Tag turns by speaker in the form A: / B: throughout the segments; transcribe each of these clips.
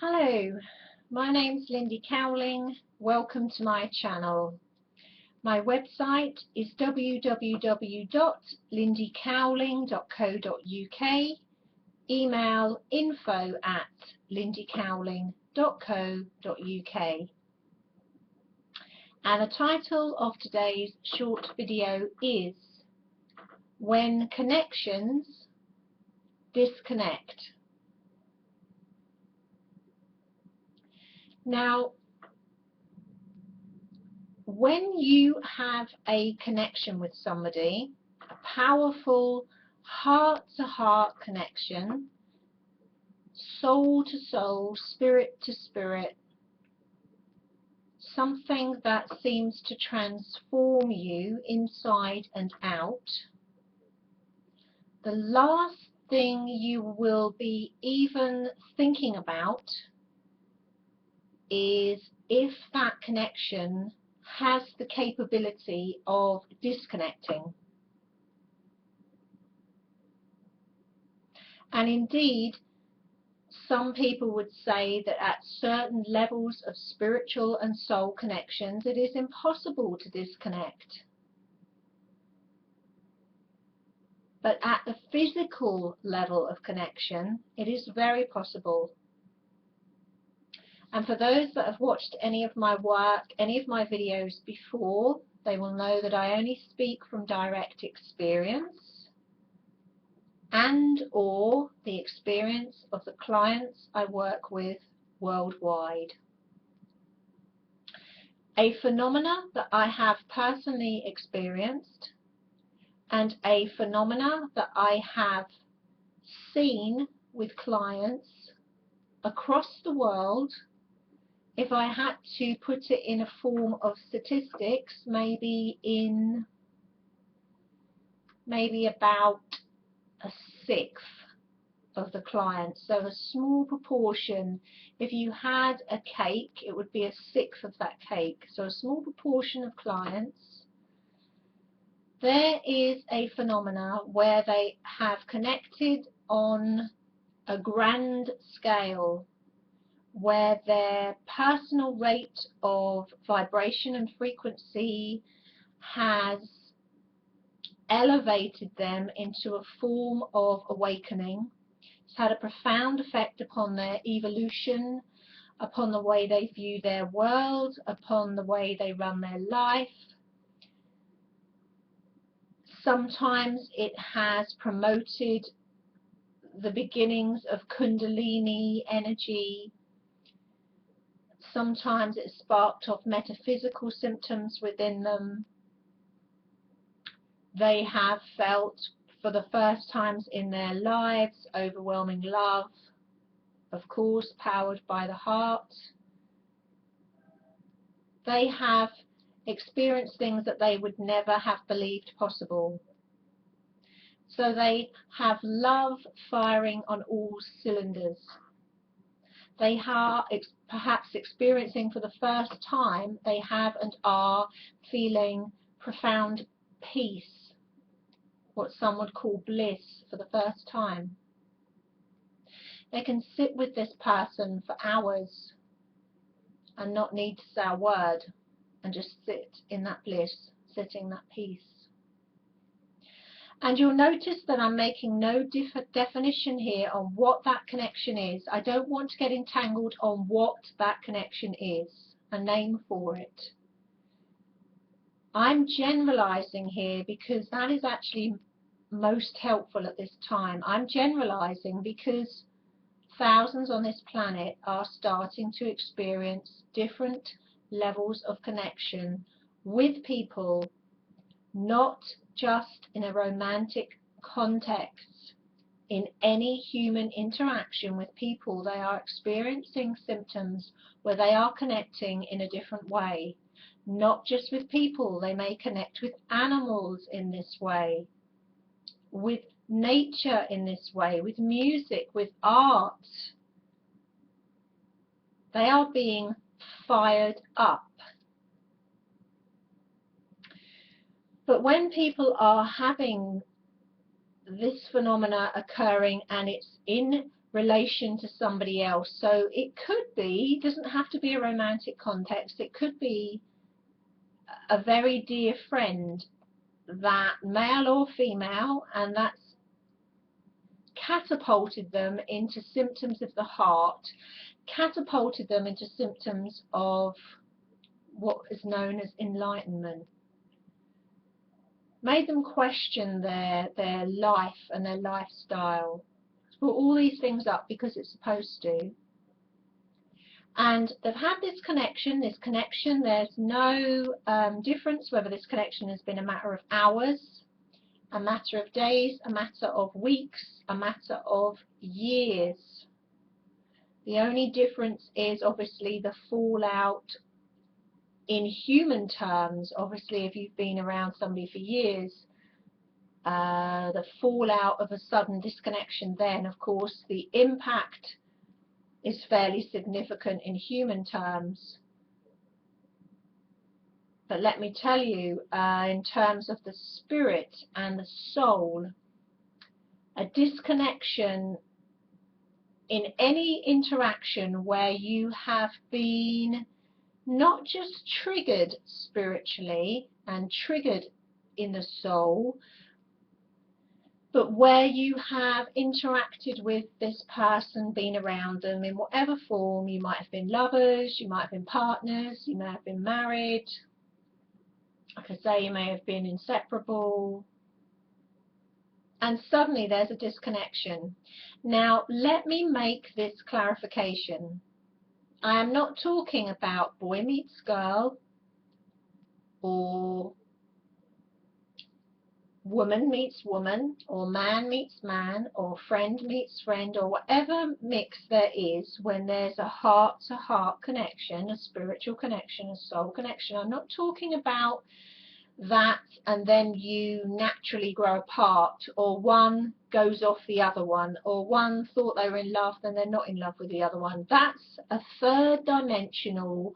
A: Hello, my name's Lindy Cowling. Welcome to my channel. My website is www.lindycowling.co.uk. Email info@lindycowling.co.uk. And the title of today's short video is When Connections Disconnect. Now, when you have a connection with somebody, a powerful heart-to-heart connection, soul to soul, spirit to spirit, something that seems to transform you inside and out, the last thing you will be even thinking about is if that connection has the capability of disconnecting. And indeed, some people would say that at certain levels of spiritual and soul connections, it is impossible to disconnect. But at the physical level of connection, it is very possible. And for those that have watched any of my work, any of my videos before, they will know that I only speak from direct experience and or the experience of the clients I work with worldwide. A phenomena that I have personally experienced and a phenomena that I have seen with clients across the world. If I had to put it in a form of statistics, maybe about a sixth of the clients. So a small proportion. If you had a cake, it would be a sixth of that cake. So a small proportion of clients. There is a phenomena where they have connected on a grand scale, where their personal rate of vibration and frequency has elevated them into a form of awakening. It's had a profound effect upon their evolution, upon the way they view their world, upon the way they run their life. Sometimes it has promoted the beginnings of Kundalini energy. Sometimes it sparked off metaphysical symptoms within them. They have felt for the first times in their lives overwhelming love, of course powered by the heart. They have experienced things that they would never have believed possible. So they have love firing on all cylinders. They are perhaps experiencing for the first time, they have and are feeling profound peace, what some would call bliss, for the first time. They can sit with this person for hours and not need to say a word and just sit in that bliss, sitting in that peace. And you'll notice that I'm making no definition here on what that connection is. I don't want to get entangled on what that connection is, a name for it. I'm generalizing here because that is actually most helpful at this time. I'm generalizing because thousands on this planet are starting to experience different levels of connection with people, not just in a romantic context. In any human interaction with people, they are experiencing symptoms where they are connecting in a different way. Not just with people, they may connect with animals in this way, with nature in this way, with music, with art. They are being fired up. But when people are having this phenomena occurring and it's in relation to somebody else. So it could be, doesn't have to be a romantic context, it could be a very dear friend, that male or female, and that's catapulted them into symptoms of the heart, catapulted them into symptoms of what is known as enlightenment, made them question their life and their lifestyle, put all these things up because it's supposed to. And they've had this connection, there's no difference whether this connection has been a matter of hours, a matter of days, a matter of weeks, a matter of years. The only difference is obviously the fallout in human terms. Obviously, if you've been around somebody for years, the fallout of a sudden disconnection, then of course the impact is fairly significant in human terms. But let me tell you, in terms of the spirit and the soul, a disconnection in any interaction where you have been not just triggered spiritually and triggered in the soul, but where you have interacted with this person, been around them in whatever form. You might have been lovers, you might have been partners, you may have been married, like I say, you may have been inseparable, and suddenly there's a disconnection. Now let me make this clarification. I am not talking about boy meets girl, or woman meets woman, or man meets man, or friend meets friend, or whatever mix there is when there's a heart-to-heart connection, a spiritual connection, a soul connection. I'm not talking about that and then you naturally grow apart, or one goes off the other one, or one thought they were in love then they're not in love with the other one. That's a third dimensional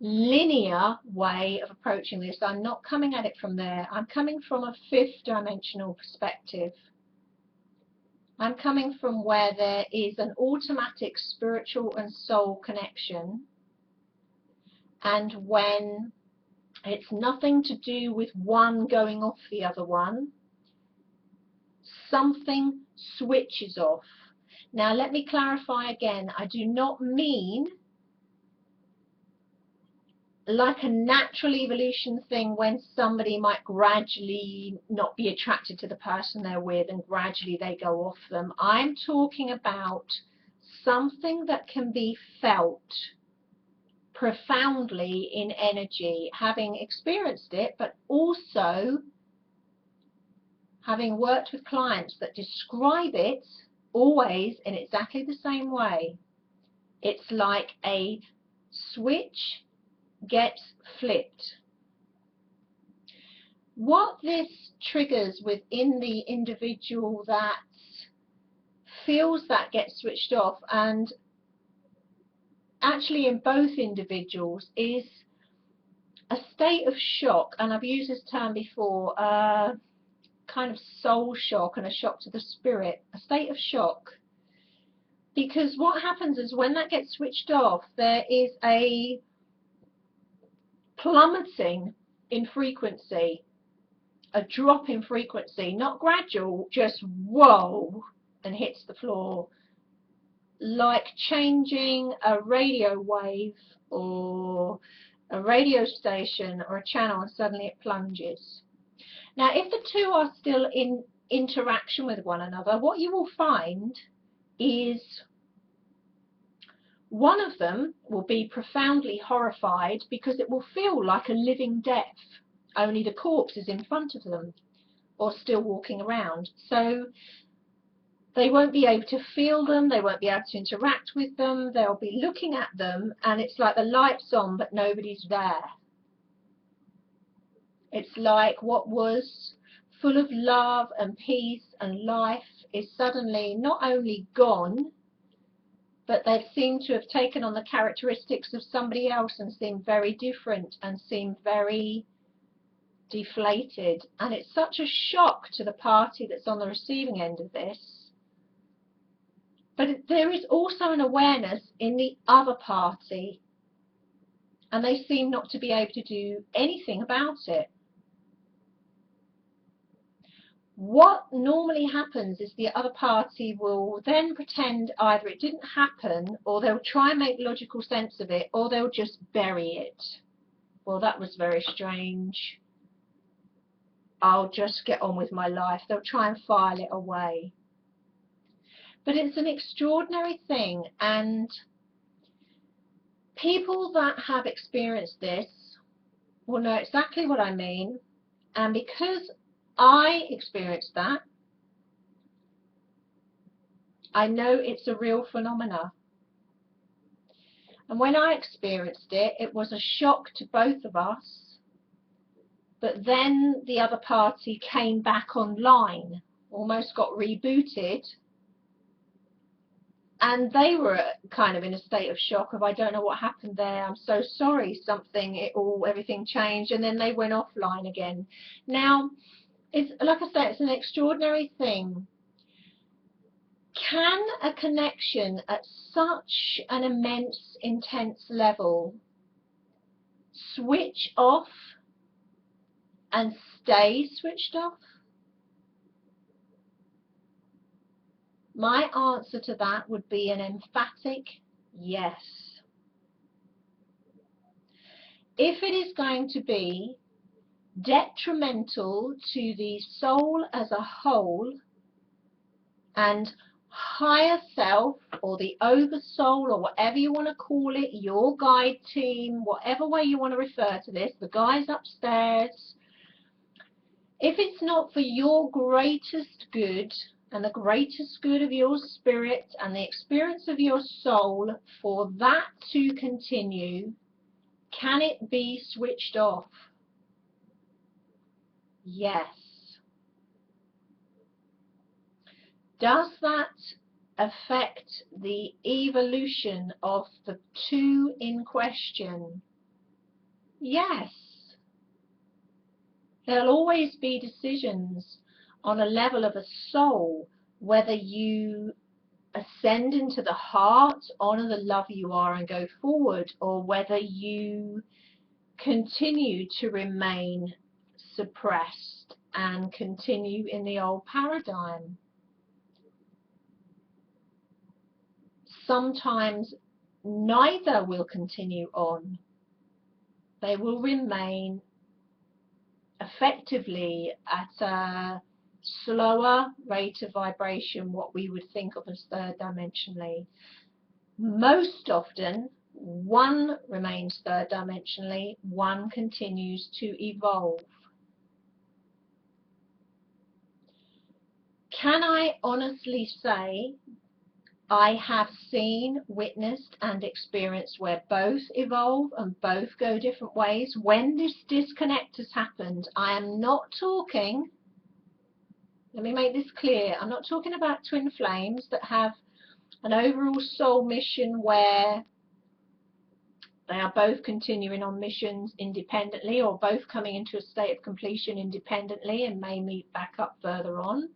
A: linear way of approaching this. I'm not coming at it from there. I'm coming from a fifth dimensional perspective. I'm coming from where there is an automatic spiritual and soul connection, and when it's nothing to do with one going off the other one, something switches off. Now let me clarify again, I do not mean like a natural evolution thing when somebody might gradually not be attracted to the person they're with and gradually they go off them. I'm talking about something that can be felt profoundly in energy, having experienced it, but also having worked with clients that describe it always in exactly the same way. It's like a switch gets flipped. What this triggers within the individual that feels that gets switched off, and actually in both individuals, is a state of shock, and I've used this term before, kind of soul shock and a shock to the spirit, a state of shock. Because what happens is when that gets switched off, there is a plummeting in frequency, a drop in frequency, not gradual, just whoa, and hits the floor, like changing a radio wave or a radio station or a channel, and suddenly it plunges. Now if the two are still in interaction with one another, what you will find is one of them will be profoundly horrified because it will feel like a living death, only the corpse is in front of them or still walking around. So they won't be able to feel them, they won't be able to interact with them, they'll be looking at them and it's like the light's on but nobody's there. It's like what was full of love and peace and life is suddenly not only gone, but they seem to have taken on the characteristics of somebody else and seem very different and seem very deflated. And it's such a shock to the party that's on the receiving end of this, But there is also an awareness in the other party, and they seem not to be able to do anything about it. What normally happens is the other party will then pretend either it didn't happen, or they'll try and make logical sense of it, or they'll just bury it. Well, that was very strange. I'll just get on with my life. They'll try and file it away. But it's an extraordinary thing, and people that have experienced this will know exactly what I mean. And because I experienced that, I know it's a real phenomena. And when I experienced it, it was a shock to both of us. But then the other party came back online, almost got rebooted, and they were kind of in a state of shock of, I don't know what happened there, I'm so sorry, everything changed, and then they went offline again. Now, it's like I say, it's an extraordinary thing. Can a connection at such an immense, intense level switch off and stay switched off? My answer to that would be an emphatic yes. If it is going to be detrimental to the soul as a whole and higher self, or the oversoul, or whatever you want to call it, your guide team, whatever way you want to refer to this, the guys upstairs, if it's not for your greatest good and the greatest good of your spirit and the experience of your soul, for that to continue, can it be switched off? Yes. Does that affect the evolution of the two in question? Yes. There'll always be decisions on a level of a soul, whether you ascend into the heart, honor the love you are and go forward, or whether you continue to remain suppressed and continue in the old paradigm. Sometimes neither will continue on. They will remain effectively at a slower rate of vibration, what we would think of as third dimensionally. Most often, one remains third dimensionally, one continues to evolve. Can I honestly say I have seen, witnessed and experienced where both evolve and both go different ways? When this disconnect has happened, I am not talking, let me make this clear, I'm not talking about twin flames that have an overall soul mission where they are both continuing on missions independently, or both coming into a state of completion independently and may meet back up further on.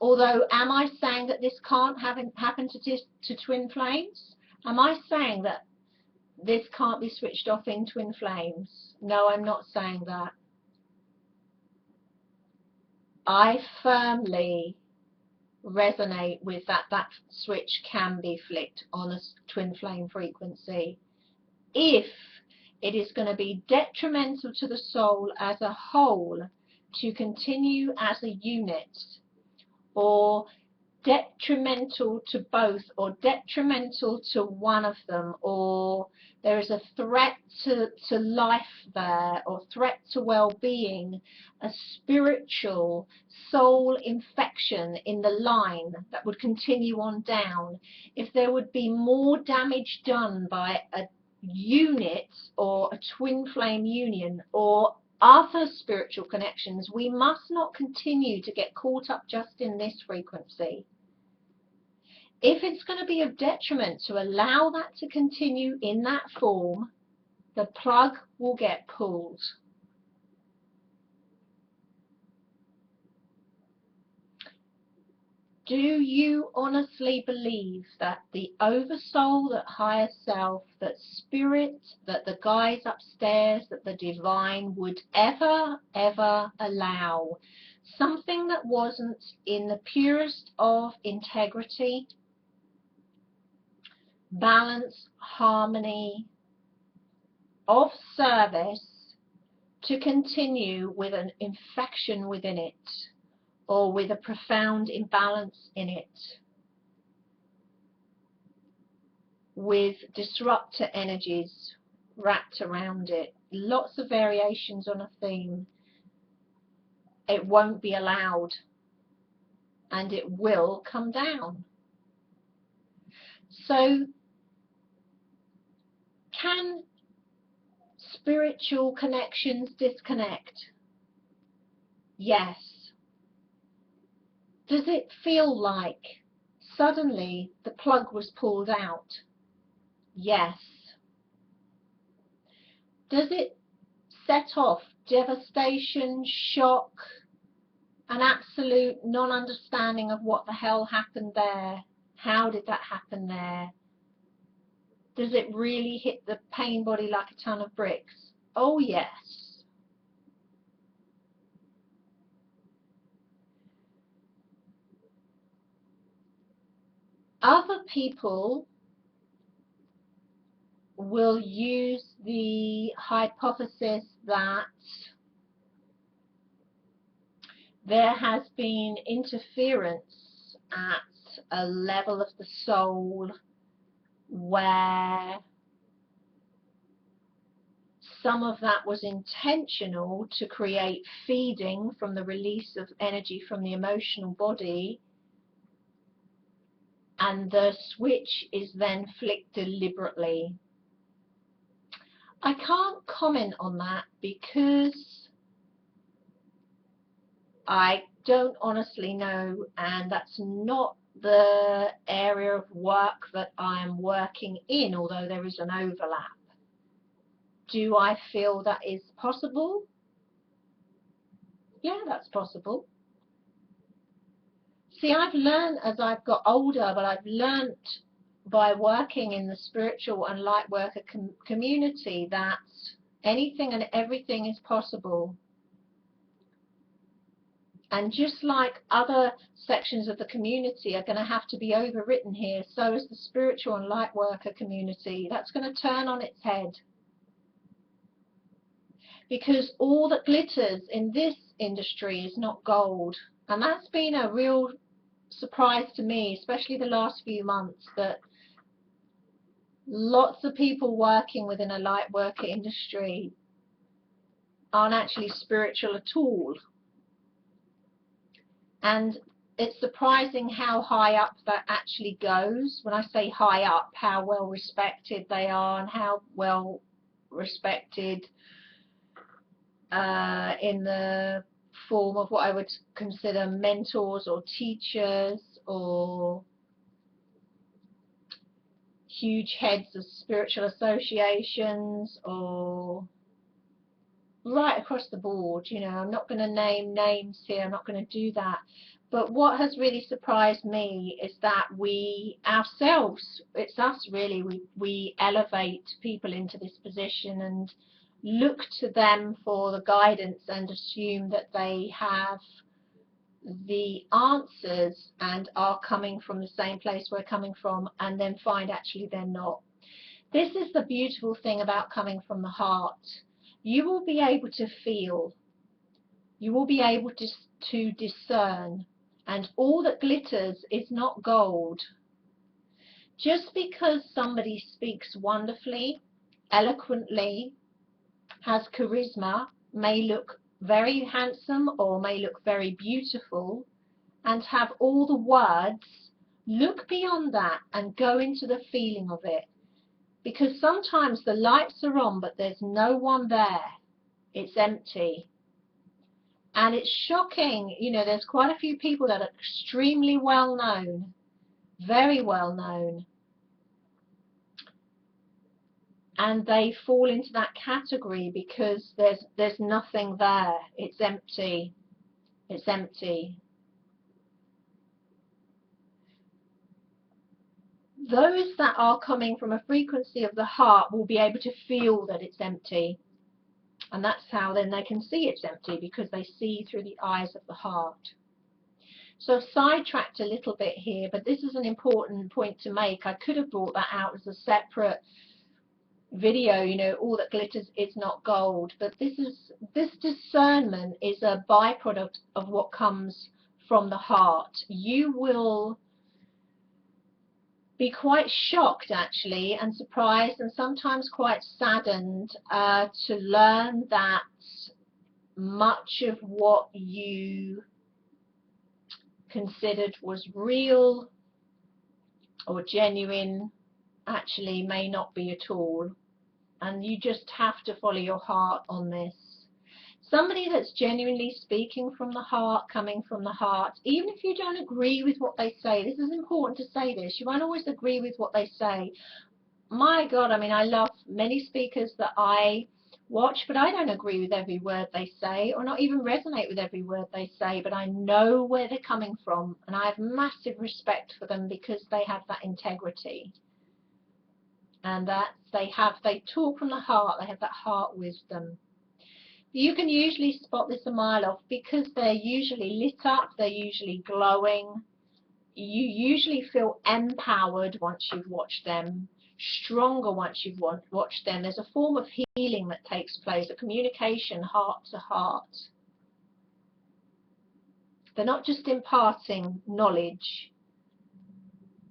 A: Although, am I saying that this can't happen to twin flames? Am I saying that this can't be switched off in twin flames? No, I'm not saying that. I firmly resonate with that switch can be flicked on a twin flame frequency if it is going to be detrimental to the soul as a whole to continue as a unit, or detrimental to both, or detrimental to one of them, or there is a threat to life there, or threat to well-being, a spiritual soul infection in the line that would continue on down. If there would be more damage done by a unit or a twin flame union or other spiritual connections, we must not continue to get caught up just in this frequency. If it's going to be of detriment to allow that to continue in that form, the plug will get pulled. Do you honestly believe that the oversoul, that higher self, that spirit, that the guys upstairs, that the divine would ever allow something that wasn't in the purest of integrity, balance, harmony, of service to continue with an infection within it, or with a profound imbalance in it, with disruptor energies wrapped around it, lots of variations on a theme? It won't be allowed, and it will come down. So can spiritual connections disconnect? Yes. Does it feel like suddenly the plug was pulled out? Yes. Does it set off devastation, shock, an absolute non-understanding of what the hell happened there? How did that happen there? Does it really hit the pain body like a ton of bricks? Oh yes. Other people will use the hypothesis that there has been interference at a level of the soul where some of that was intentional to create feeding from the release of energy from the emotional body, and the switch is then flicked deliberately. I can't comment on that because I don't honestly know, and that's not the area of work that I am working in, although there is an overlap. Do I feel that is possible? Yeah, that's possible. See, I've learned as I've got older, but I've learned by working in the spiritual and light worker community that anything and everything is possible. And just like other sections of the community are going to have to be overwritten here, so is the spiritual and light worker community. That's going to turn on its head. Because all that glitters in this industry is not gold. And that's been a real surprise to me, especially the last few months, that lots of people working within a light worker industry aren't actually spiritual at all. And it's surprising how high up that actually goes. When I say high up, how well respected they are, and how well respected in the form of what I would consider mentors or teachers or huge heads of spiritual associations, or right across the board. You know, I'm not going to name names here, I'm not going to do that. But what has really surprised me is that we ourselves, it's us really, we elevate people into this position and look to them for the guidance and assume that they have the answers and are coming from the same place we're coming from, and then find actually they're not. This is the beautiful thing about coming from the heart. You will be able to feel, you will be able to discern, and all that glitters is not gold. Just because somebody speaks wonderfully, eloquently, has charisma, may look very handsome or may look very beautiful and have all the words, look beyond that and go into the feeling of it. Because sometimes the lights are on but there's no one there. It's empty. And it's shocking, you know, there's quite a few people that are extremely well known, very well known, and they fall into that category because there's nothing there. It's empty. It's empty. those that are coming from a frequency of the heart will be able to feel that it's empty. And that's how then they can see it's empty, because they see through the eyes of the heart. So I've sidetracked a little bit here, but this is an important point to make. I could have brought that out as a separate video, you know, all that glitters is not gold. But this discernment is a byproduct of what comes from the heart. You will be quite shocked actually, and surprised, and sometimes quite saddened to learn that much of what you considered was real or genuine actually may not be at all. And you just have to follow your heart on this. Somebody that's genuinely speaking from the heart, coming from the heart, even if you don't agree with what they say, this is important to say this, you won't always agree with what they say. My God, I mean, I love many speakers that I watch, but I don't agree with every word they say, or not even resonate with every word they say, but I know where they're coming from, and I have massive respect for them because they have that integrity. And that they talk from the heart, they have that heart wisdom. You can usually spot this a mile off because they're usually lit up, they're usually glowing. You usually feel empowered once you've watched them, stronger once you've watched them. There's a form of healing that takes place, a communication heart to heart. They're not just imparting knowledge.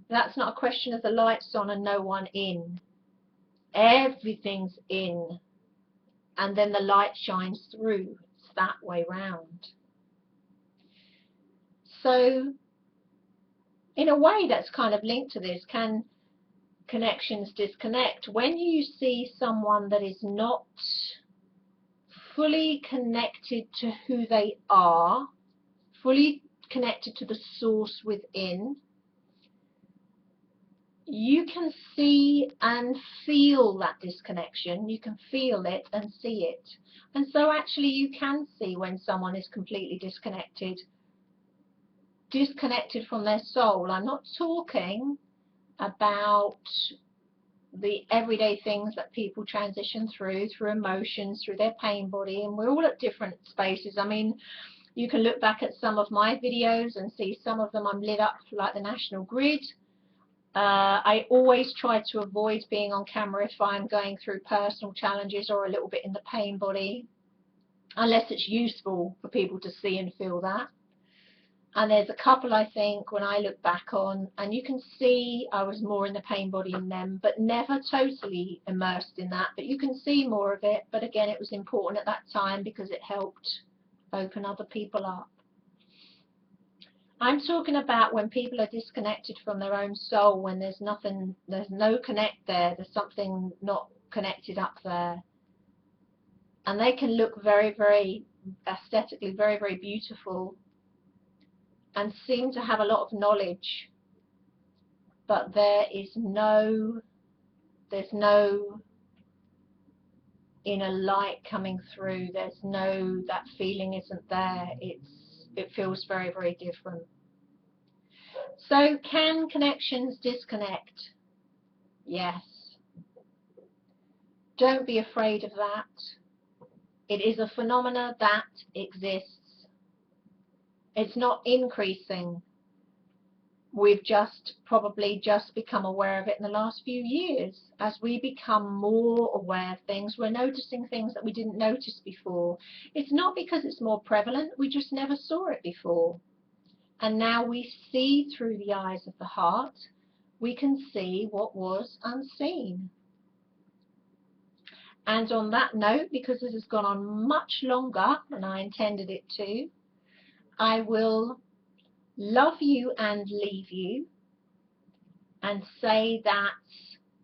A: That's not a question of the lights on and no one in. Everything's in. And then the light shines through. It's that way round. So, in a way that's kind of linked to this, can connections disconnect? When you see someone that is not fully connected to who they are, fully connected to the source within, you can see and feel that disconnection. You can feel it and see it. And so actually you can see when someone is completely disconnected from their soul. I'm not talking about the everyday things that people transition through emotions, through their pain body, and we're all at different spaces. I mean, you can look back at some of my videos and see some of them I'm lit up like the national grid. I always try to avoid being on camera if I'm going through personal challenges or a little bit in the pain body, unless it's useful for people to see and feel that. And there's a couple, I think, when I look back on, and you can see I was more in the pain body in them, but never totally immersed in that. But you can see more of it. But again, it was important at that time because it helped open other people up. I'm talking about when people are disconnected from their own soul, when there's nothing, there's no connect there, there's something not connected up there. And they can look very, very aesthetically, very, very beautiful and seem to have a lot of knowledge, but there's no inner light coming through. There's no, that feeling isn't there. It feels very, very different. So can connections disconnect? Yes. Don't be afraid of that. It is a phenomena that exists. It's not increasing. We've probably just become aware of it in the last few years. As we become more aware of things, we're noticing things that we didn't notice before. It's not because it's more prevalent, we just never saw it before. And now we see through the eyes of the heart. We can see what was unseen. And on that note, because this has gone on much longer than I intended it to, I will love you and leave you and say that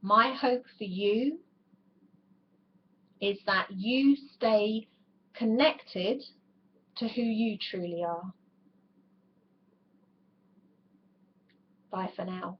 A: my hope for you is that you stay connected to who you truly are. Bye for now.